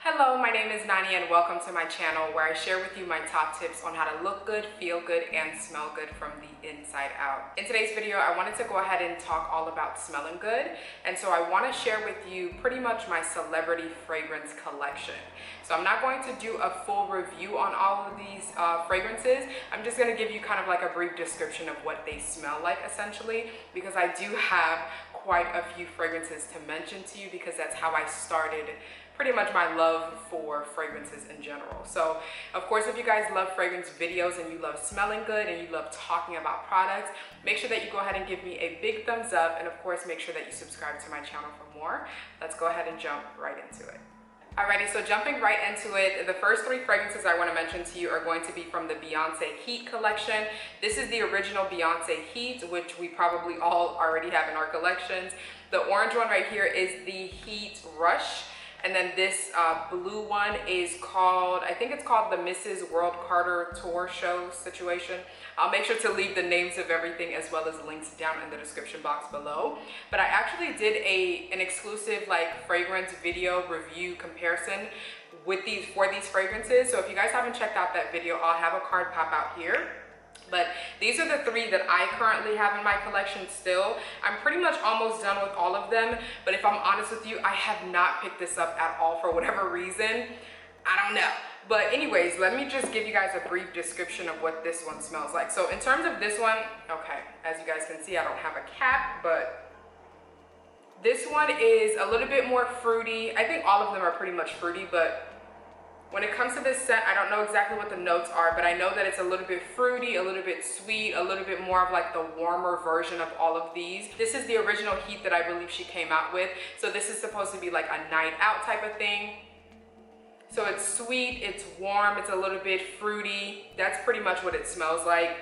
Hello, my name is Nani and welcome to my channel where I share with you my top tips on how to look good, feel good, and smell good from the inside out. In today's video, I wanted to go ahead and talk all about smelling good. And so I want to share with you pretty much my celebrity fragrance collection. So I'm not going to do a full review on all of these fragrances. I'm just going to give you kind of like a brief description of what they smell like essentially, because I do have quite a few fragrances to mention to you because that's how I started pretty much my love for fragrances in general. So of course, if you guys love fragrance videos and you love smelling good and you love talking about products, make sure that you go ahead and give me a big thumbs up, and of course make sure that you subscribe to my channel for more. Let's go ahead and jump right into it. Alrighty, so jumping right into it, the first three fragrances I want to mention to you are going to be from the Beyoncé Heat collection. This is the original Beyoncé Heat, which we probably all already have in our collections. The orange one right here is the Heat Rush. And then this blue one is called, I think it's called the Mrs. World Carter Tour Show situation. I'll make sure to leave the names of everything as well as links down in the description box below. But I actually did an exclusive like fragrance video review comparison with for these fragrances. So if you guys haven't checked out that video, I'll have a card pop out here. But these are the three that I currently have in my collection still. I'm pretty much almost done with all of them, but if I'm honest with you, I have not picked this up at all for whatever reason. I don't know. But anyways, let me just give you guys a brief description of what this one smells like. So in terms of this one, okay, as you guys can see, I don't have a cap, but this one is a little bit more fruity. I think all of them are pretty much fruity, but when it comes to this scent, I don't know exactly what the notes are, but I know that it's a little bit fruity, a little bit sweet, a little bit more of like the warmer version of all of these. This is the original Heat that I believe she came out with. So this is supposed to be like a night out type of thing. So it's sweet, it's warm, it's a little bit fruity. That's pretty much what it smells like.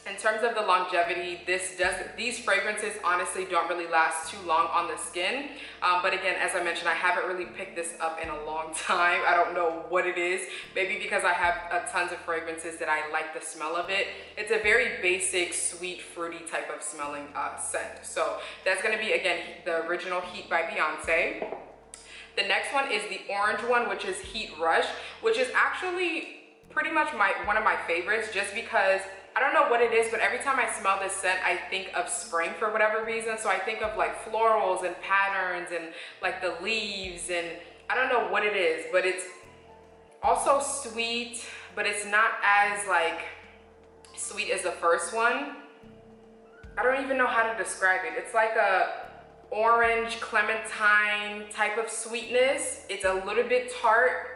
In terms of the longevity, these fragrances honestly don't really last too long on the skin. But again, as I mentioned, I haven't really picked this up in a long time. I don't know what it is. Maybe because I have tons of fragrances that I like the smell of it. It's a very basic, sweet, fruity type of smelling scent. So that's gonna be, again, the original Heat by Beyonce. The next one is the orange one, which is Heat Rush, which is actually pretty much one of my favorites just because I don't know what it is, but every time I smell this scent, I think of spring for whatever reason. So I think of like florals and patterns and like the leaves, and I don't know what it is, but it's also sweet, but it's not as like sweet as the first one. I don't even know how to describe it. It's like a orange clementine type of sweetness. It's a little bit tart.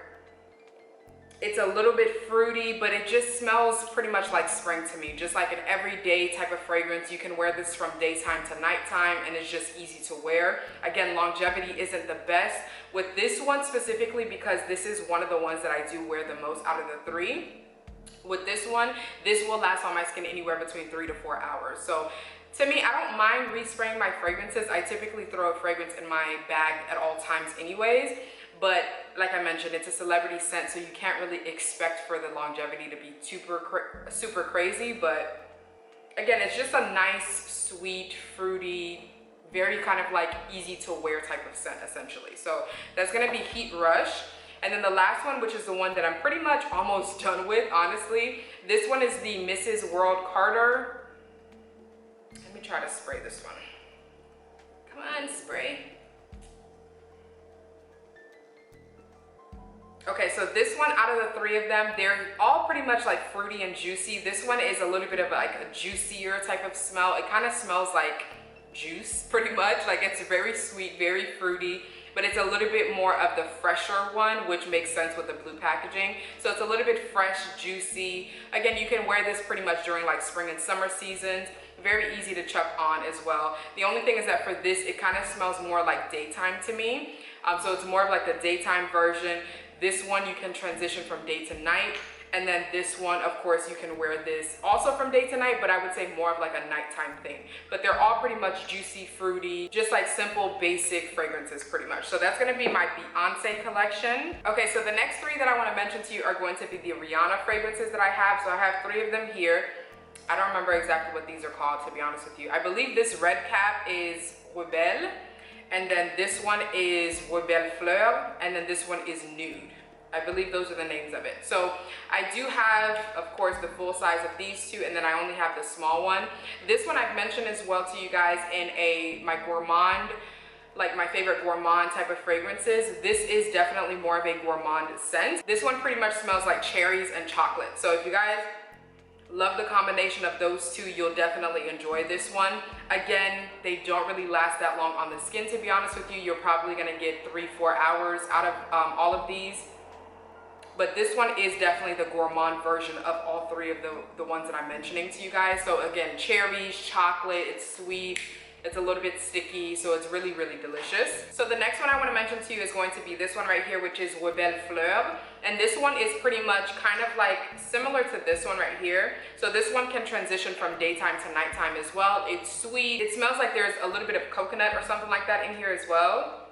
It's a little bit fruity, but it just smells pretty much like spring to me. Just like an everyday type of fragrance. You can wear this from daytime to nighttime and it's just easy to wear. Again, longevity isn't the best with this one specifically because this is one of the ones that I do wear the most out of the three. With this one, this will last on my skin anywhere between 3 to 4 hours. So to me, I don't mind respraying my fragrances. I typically throw a fragrance in my bag at all times anyways. But like I mentioned, it's a celebrity scent, so you can't really expect for the longevity to be super crazy. But again, it's just a nice, sweet, fruity, very kind of like easy to wear type of scent essentially. So that's gonna be Heat Rush. And then the last one, which is the one that I'm pretty much almost done with, honestly. This one is the Mrs. World Carter. Let me try to spray this one. Come on, spray. Okay, so this one, out of the three of them, they're all pretty much like fruity and juicy. This one is a little bit of like a juicier type of smell. It kind of smells like juice pretty much. Like it's very sweet, very fruity, but it's a little bit more of the fresher one, which makes sense with the blue packaging. So it's a little bit fresh, juicy. Again, you can wear this pretty much during like spring and summer seasons. Very easy to chuck on as well. The only thing is that for this, it kind of smells more like daytime to me. So it's more of like the daytime version. This one you can transition from day to night. And then this one, of course, you can wear this also from day to night, but I would say more of like a nighttime thing. But they're all pretty much juicy, fruity, just like simple, basic fragrances pretty much. So that's gonna be my Beyonce collection. Okay, so the next three that I wanna mention to you are going to be the Rihanna fragrances that I have. So I have three of them here. I don't remember exactly what these are called, to be honest with you. I believe this red cap is Rebelle. and then this one is Belle Fleur, and then this one is Nude. I believe those are the names of it. So I do have, of course, the full size of these two, and then I only have the small one. This one I've mentioned as well to you guys in my gourmand, like my favorite gourmand type of fragrances. This is definitely more of a gourmand scent. This one pretty much smells like cherries and chocolate. So if you guys love the combination of those two, you'll definitely enjoy this one. Again, they don't really last that long on the skin, to be honest with you. You're probably gonna get 3-4 hours out of all of these. But this one is definitely the gourmand version of all three of the ones that I'm mentioning to you guys. So again, cherries, chocolate, it's sweet, it's a little bit sticky, so it's really, really delicious. So the next one I want to mention to you is going to be this one right here, which is Belle Fleur. And this one is pretty much kind of like similar to this one right here. So this one can transition from daytime to nighttime as well. It's sweet. It smells like there's a little bit of coconut or something like that in here as well.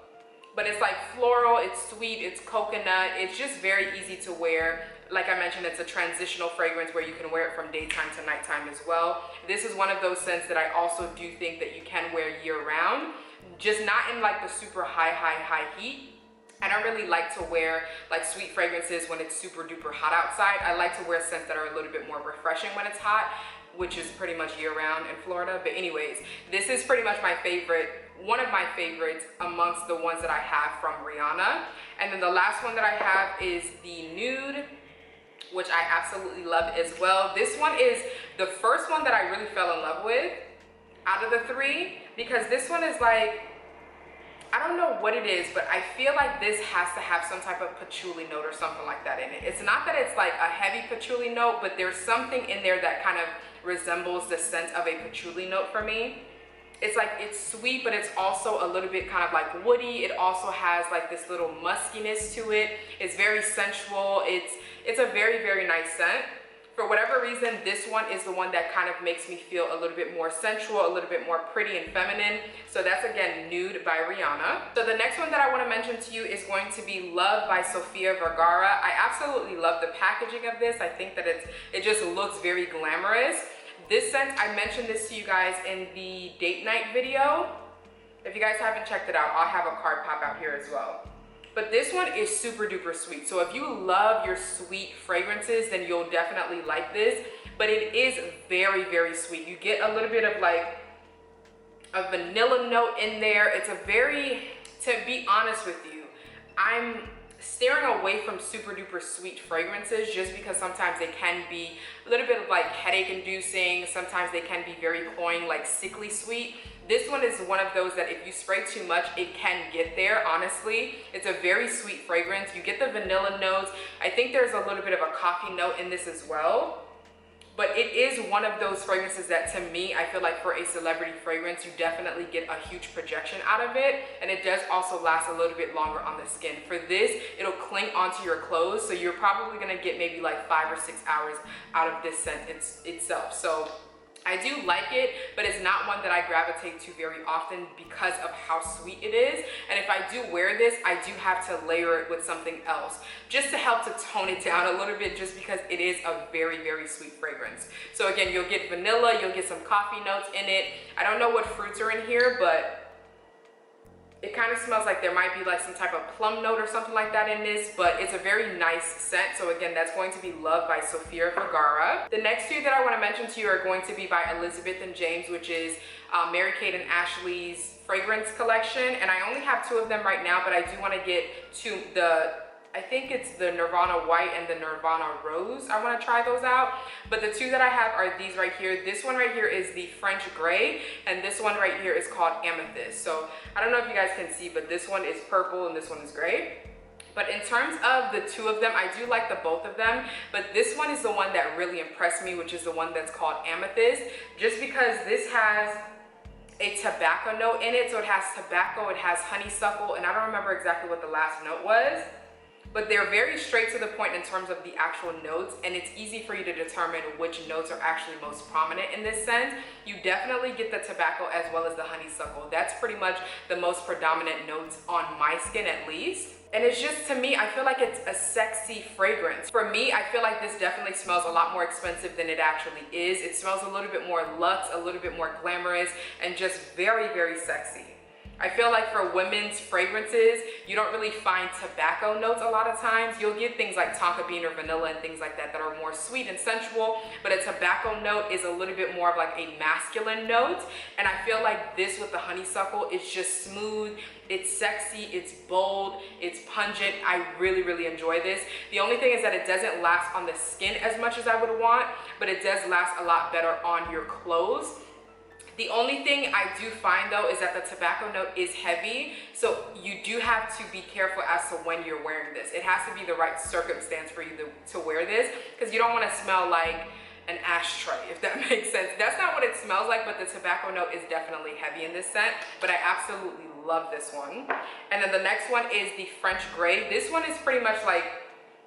But it's like floral, it's sweet, it's coconut, it's just very easy to wear. Like I mentioned, it's a transitional fragrance where you can wear it from daytime to nighttime as well. This is one of those scents that I also do think that you can wear year round, just not in like the super high heat. I don't really like to wear like sweet fragrances when it's super duper hot outside. I like to wear scents that are a little bit more refreshing when it's hot, which is pretty much year round in Florida. But anyways, this is pretty much my favorite, one of my favorites amongst the ones that I have from Rihanna. And then the last one that I have is the Nude, which I absolutely love as well. This one is the first one that I really fell in love with out of the three, because this one is like, I don't know what it is, but I feel like this has to have some type of patchouli note or something like that in it. It's not that it's like a heavy patchouli note, but there's something in there that kind of resembles the scent of a patchouli note for me. It's like, it's sweet, but it's also a little bit kind of like woody. It also has like this little muskiness to it. It's very sensual. It's a very, very nice scent. For whatever reason, this one is the one that kind of makes me feel a little bit more sensual, a little bit more pretty and feminine. So that's again Nude by Rihanna. So the next one that I want to mention to you is going to be Love by Sofia Vergara. I absolutely love the packaging of this. I think that it just looks very glamorous. This scent, I mentioned this to you guys in the date night video. If you guys haven't checked it out, I'll have a card pop out here as well. But this one is super duper sweet. So if you love your sweet fragrances, then you'll definitely like this. But it is very, very sweet. You get a little bit of like a vanilla note in there. It's a very, to be honest with you, I'm steering away from super duper sweet fragrances just because sometimes they can be a little bit of like headache inducing. Sometimes they can be very cloying, like sickly sweet. This one is one of those that if you spray too much, it can get there, honestly. It's a very sweet fragrance. You get the vanilla notes. I think there's a little bit of a coffee note in this as well. But it is one of those fragrances that, to me, I feel like for a celebrity fragrance, you definitely get a huge projection out of it. And it does also last a little bit longer on the skin. For this, it'll cling onto your clothes. So you're probably gonna get maybe like 5 or 6 hours out of this scent itself. So I do like it, but it's not one that I gravitate to very often because of how sweet it is. And if I do wear this, I do have to layer it with something else just to help to tone it down a little bit, just because it is a very, very sweet fragrance. So again, you'll get vanilla, you'll get some coffee notes in it. I don't know what fruits are in here, but it kind of smells like there might be like some type of plum note or something like that in this, but it's a very nice scent. So again, that's going to be Love by Sofia Vergara. The next two that I want to mention to you are going to be by Elizabeth and James, which is Mary-Kate and Ashley's fragrance collection. And I only have 2 of them right now, but I do want to get to I think it's the Nirvana White and the Nirvana Rose. I want to try those out. But the 2 that I have are these right here. This one right here is the French Gray, and this one right here is called Amethyst. So I don't know if you guys can see, but this one is purple and this one is gray. But in terms of the 2 of them, I do like the both of them, but this one is the one that really impressed me, which is the one that's called Amethyst, just because this has a tobacco note in it. So it has tobacco, it has honeysuckle, and I don't remember exactly what the last note was. But they're very straight to the point in terms of the actual notes, and it's easy for you to determine which notes are actually most prominent in this scent. You definitely get the tobacco as well as the honeysuckle. That's pretty much the most predominant notes on my skin, at least. And it's just, to me, I feel like it's a sexy fragrance. For me, I feel like this definitely smells a lot more expensive than it actually is. It smells a little bit more luxe, a little bit more glamorous, and just very, very sexy. I feel like for women's fragrances, you don't really find tobacco notes a lot of times. You'll get things like tonka bean or vanilla and things like that that are more sweet and sensual, but a tobacco note is a little bit more of like a masculine note. And I feel like this with the honeysuckle is just smooth, it's sexy, it's bold, it's pungent. I really, really enjoy this. The only thing is that it doesn't last on the skin as much as I would want, but it does last a lot better on your clothes. The only thing I do find though is that the tobacco note is heavy, so you do have to be careful as to when you're wearing this. It has to be the right circumstance for you to wear this, because you don't want to smell like an ashtray, if that makes sense. That's not what it smells like, but the tobacco note is definitely heavy in this scent, but I absolutely love this one. And then the next one is the French Gray. This one is pretty much like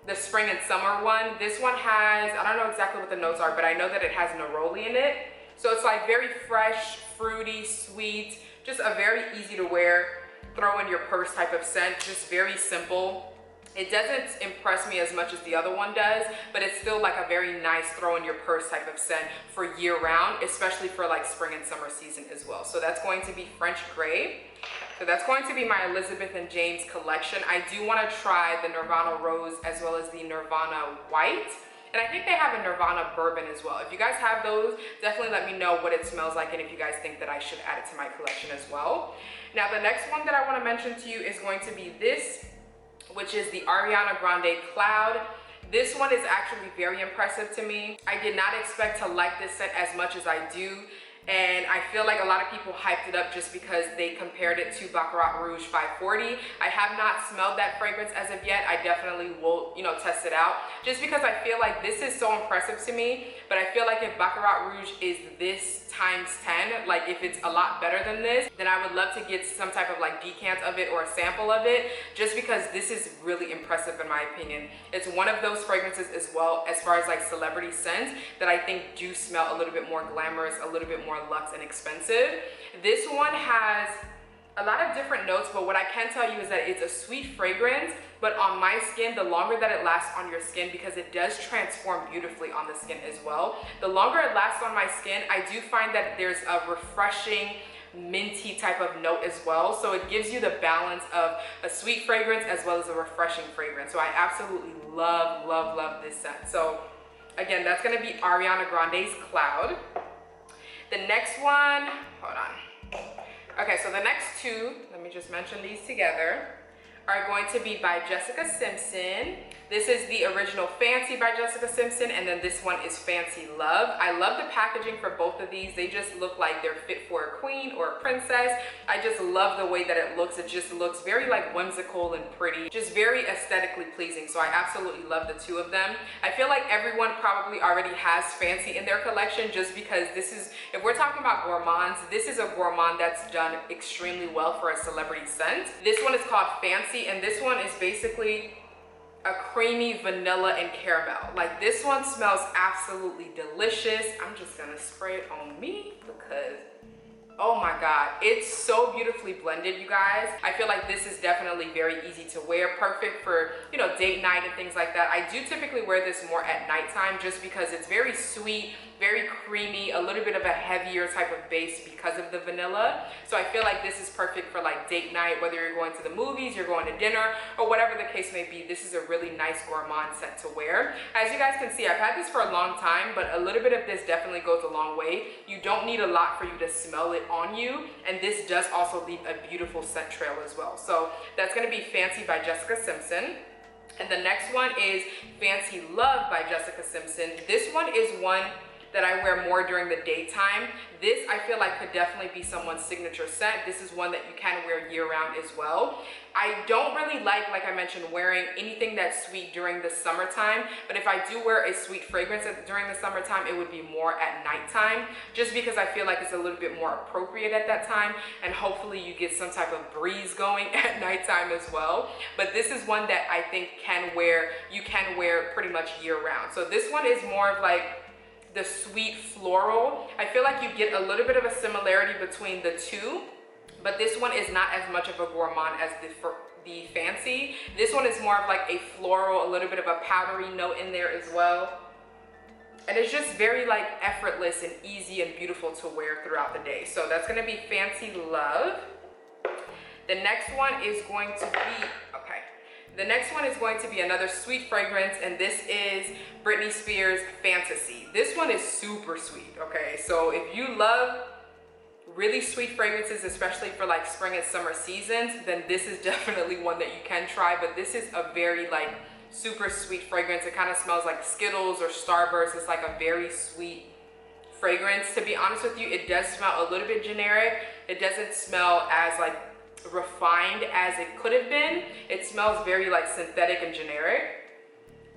the spring and summer one. This one has, I don't know exactly what the notes are, but I know that it has neroli in it. So it's like very fresh, fruity, sweet, just a very easy to wear, throw in your purse type of scent, just very simple. It doesn't impress me as much as the other one does, but it's still like a very nice throw in your purse type of scent for year round, especially for like spring and summer season as well. So that's going to be French Gray. So that's going to be my Elizabeth and James collection. I do want to try the Nirvana Rose as well as the Nirvana White. And I think they have a Nirvana Bourbon as well. If you guys have those, definitely let me know what it smells like and if you guys think that I should add it to my collection as well. Now the next one that I want to mention to you is going to be this, which is the Ariana Grande Cloud. This one is actually very impressive to me. I did not expect to like this scent as much as I do. And I feel like a lot of people hyped it up just because they compared it to Baccarat Rouge 540. I have not smelled that fragrance as of yet. I definitely will, you know, test it out just because I feel like this is so impressive to me. But I feel like if Baccarat Rouge is this times 10, like if it's a lot better than this, then I would love to get some type of like decant of it or a sample of it, just because this is really impressive in my opinion. It's one of those fragrances as well, as far as like celebrity scents, that I think do smell a little bit more glamorous, a little bit more luxe and expensive. This one has a lot of different notes, but what I can tell you is that it's a sweet fragrance, but on my skin, the longer that it lasts on your skin, because it does transform beautifully on the skin as well, the longer it lasts on my skin, I do find that there's a refreshing, minty type of note as well. So it gives you the balance of a sweet fragrance as well as a refreshing fragrance. So I absolutely love, love, love this scent. So again, that's gonna be Ariana Grande's Cloud. The next one, hold on. Okay, so the next two, let me just mention these together, are going to be by Jessica Simpson. This is the original Fancy by Jessica Simpson, and then this one is Fancy Love. I love the packaging for both of these. They just look like they're fit for a queen or a princess. I just love the way that it looks. It just looks very like whimsical and pretty, just very aesthetically pleasing. So I absolutely love the two of them. I feel like everyone probably already has Fancy in their collection, just because this is, if we're talking about gourmands, this is a gourmand that's done extremely well for a celebrity scent. This one is called Fancy, and this one is basically a creamy vanilla and caramel. Like, this one smells absolutely delicious. I'm just gonna spray it on me because, oh my God, it's so beautifully blended, you guys. I feel like this is definitely very easy to wear, perfect for, you know, date night and things like that. I do typically wear this more at nighttime just because it's very sweet, very creamy, a little bit of a heavier type of base because of the vanilla. So I feel like this is perfect for like date night, whether you're going to the movies, you're going to dinner, or whatever the case may be. This is a really nice gourmand scent to wear. As you guys can see, I've had this for a long time, but a little bit of this definitely goes a long way. You don't need a lot for you to smell it on you, and this does also leave a beautiful scent trail as well. So that's gonna be Fancy by Jessica Simpson. And the next one is Fancy Love by Jessica Simpson. This one is one that I wear more during the daytime. This I feel like could definitely be someone's signature scent. This is one that you can wear year round as well. I don't really like I mentioned, wearing anything that's sweet during the summertime, but if I do wear a sweet fragrance during the summertime, it would be more at nighttime, just because I feel like it's a little bit more appropriate at that time, and hopefully you get some type of breeze going at nighttime as well. But this is one that I think you can wear pretty much year round. So this one is more of like the sweet floral. I feel like you get a little bit of a similarity between the two, but this one is not as much of a gourmand as the Fancy. This one is more of like a floral, a little bit of a powdery note in there as well. And it's just very like effortless and easy and beautiful to wear throughout the day. So that's gonna be Fancy Love. The next one is going to be, okay. The next one is going to be another sweet fragrance, and this is Britney Spears Fantasy. This one is super sweet, okay? So if you love really sweet fragrances, especially for like spring and summer seasons, then this is definitely one that you can try. But this is a very like super sweet fragrance. It kind of smells like Skittles or Starburst. It's like a very sweet fragrance. To be honest with you, it does smell a little bit generic. It doesn't smell as like refined as it could have been. It smells very like synthetic and generic,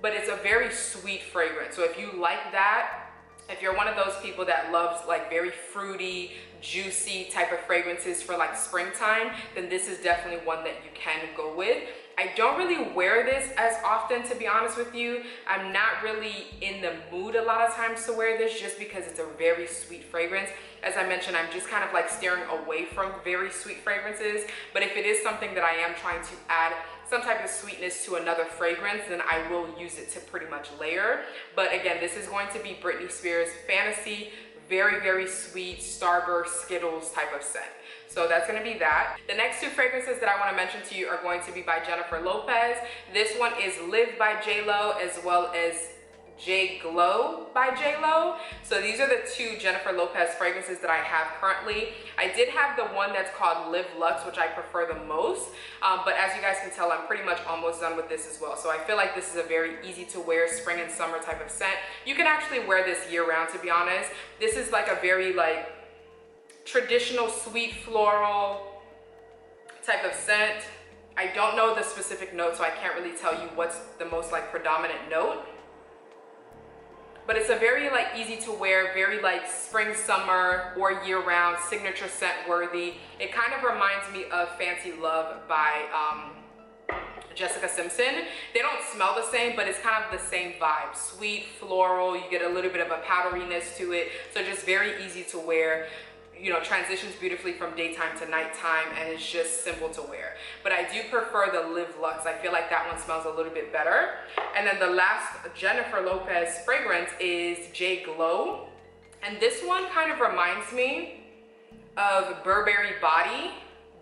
but it's a very sweet fragrance. So if you like that, if you're one of those people that loves like very fruity, juicy type of fragrances for like springtime, then this is definitely one that you can go with. I don't really wear this as often, to be honest with you. I'm not really in the mood a lot of times to wear this just because it's a very sweet fragrance. As I mentioned, I'm just kind of like steering away from very sweet fragrances. But if it is something that I am trying to add some type of sweetness to another fragrance, then I will use it to pretty much layer. But again, this is going to be Britney Spears Fantasy. Very, very sweet Starburst Skittles type of scent. So that's gonna be that. The next two fragrances that I wanna mention to you are going to be by Jennifer Lopez. This one is Live by J.Lo as well as J Glow by J.Lo. So these are the two Jennifer Lopez fragrances that I have currently. I did have the one that's called Live Luxe, which I prefer the most. But as you guys can tell, I'm pretty much almost done with this as well. So I feel like this is a very easy to wear spring and summer type of scent. You can actually wear this year round, to be honest. This is like a very like traditional sweet floral type of scent. I don't know the specific note, so I can't really tell you what's the most like predominant note. But it's a very like easy to wear, very like spring, summer, or year round, signature scent worthy. It kind of reminds me of Fancy Love by Jessica Simpson. They don't smell the same, but it's kind of the same vibe. Sweet, floral, you get a little bit of a powderiness to it. So just very easy to wear. You know, transitions beautifully from daytime to nighttime, and it's just simple to wear. But I do prefer the Live Luxe. I feel like that one smells a little bit better. And then the last Jennifer Lopez fragrance is J Glow. And this one kind of reminds me of Burberry Body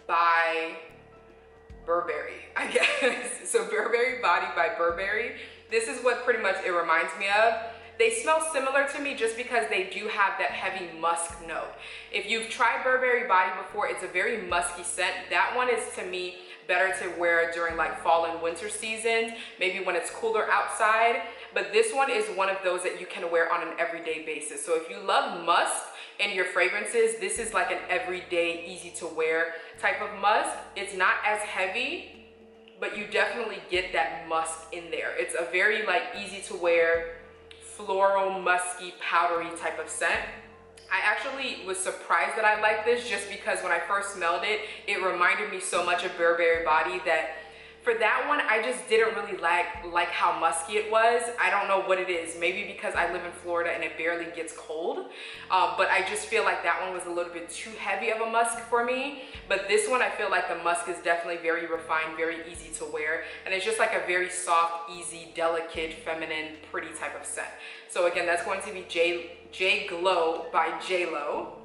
by Burberry, I guess. So Burberry Body by Burberry. This is what pretty much it reminds me of. They smell similar to me just because they do have that heavy musk note. If you've tried Burberry Body before, it's a very musky scent. That one is, to me, better to wear during like fall and winter seasons, maybe when it's cooler outside. But this one is one of those that you can wear on an everyday basis. So if you love musk in your fragrances, this is like an everyday, easy to wear type of musk. It's not as heavy, but you definitely get that musk in there. It's a very like easy to wear, floral, musky, powdery type of scent. I actually was surprised that I liked this just because when I first smelled it, it reminded me so much of Burberry Body that for that one, I just didn't really like how musky it was. I don't know what it is. Maybe because I live in Florida and it barely gets cold. But I just feel like that one was a little bit too heavy of a musk for me. But this one, I feel like the musk is definitely very refined, very easy to wear. And it's just like a very soft, easy, delicate, feminine, pretty type of scent. So again, that's going to be J Glow by J.Lo.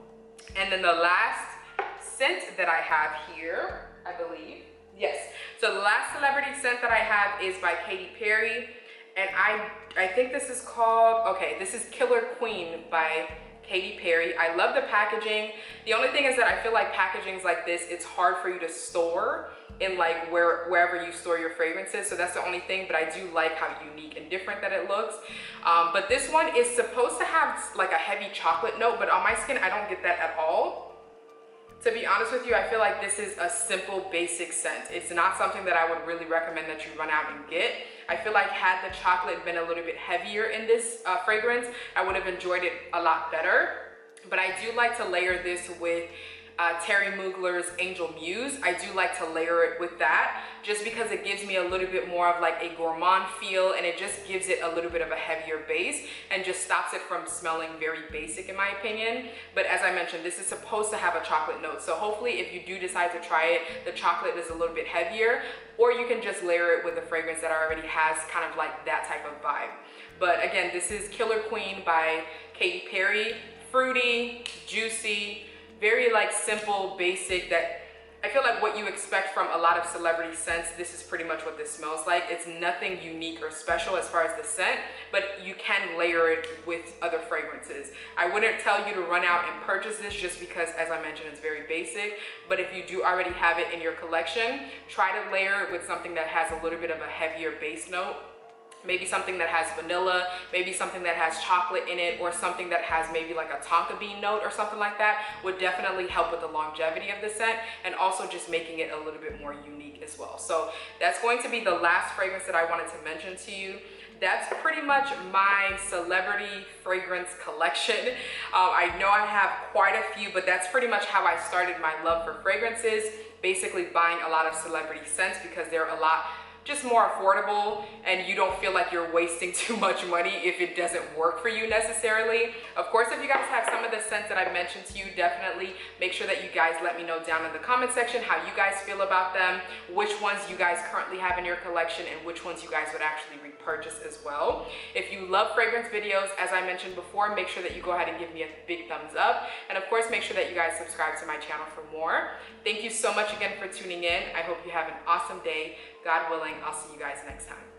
And then the last scent that I have here, I believe. Yes, so the last celebrity scent that I have is by Katy Perry, and I think this is called, okay, this is Killer Queen by Katy Perry. I love the packaging. The only thing is that I feel like packagings like this, it's hard for you to store in like wherever you store your fragrances, so that's the only thing, but I do like how unique and different that it looks. But this one is supposed to have like a heavy chocolate note, but on my skin, I don't get that at all. To be honest with you, I feel like this is a simple, basic scent. It's not something that I would really recommend that you run out and get. I feel like had the chocolate been a little bit heavier in this fragrance, I would have enjoyed it a lot better. But I do like to layer this with Terry Mugler's Angel Muse. I do like to layer it with that just because it gives me a little bit more of like a gourmand feel, and it just gives it a little bit of a heavier base and just stops it from smelling very basic in my opinion. But as I mentioned, this is supposed to have a chocolate note, so hopefully if you do decide to try it, the chocolate is a little bit heavier, or you can just layer it with a fragrance that already has kind of like that type of vibe. But again, this is Killer Queen by Katy Perry. Fruity, juicy, very like simple, basic, that I feel like what you expect from a lot of celebrity scents, this is pretty much what this smells like. It's nothing unique or special as far as the scent, but you can layer it with other fragrances. I wouldn't tell you to run out and purchase this just because, as I mentioned, it's very basic. But if you do already have it in your collection, try to layer it with something that has a little bit of a heavier base note. Maybe something that has vanilla, maybe something that has chocolate in it, or something that has maybe like a tonka bean note or something like that would definitely help with the longevity of the scent, and also just making it a little bit more unique as well. So that's going to be the last fragrance that I wanted to mention to you. That's pretty much my celebrity fragrance collection. I know I have quite a few, but that's pretty much how I started my love for fragrances, basically buying a lot of celebrity scents because they're a lot just more affordable, and you don't feel like you're wasting too much money if it doesn't work for you necessarily. Of course, if you guys have some of the scents that I mentioned to you, definitely make sure that you guys let me know down in the comment section how you guys feel about them, which ones you guys currently have in your collection, and which ones you guys would actually repurchase as well. If you love fragrance videos, as I mentioned before, make sure that you go ahead and give me a big thumbs up, and of course make sure that you guys subscribe to my channel for more. Thank you so much again for tuning in. I hope you have an awesome day. God willing, I'll see you guys next time.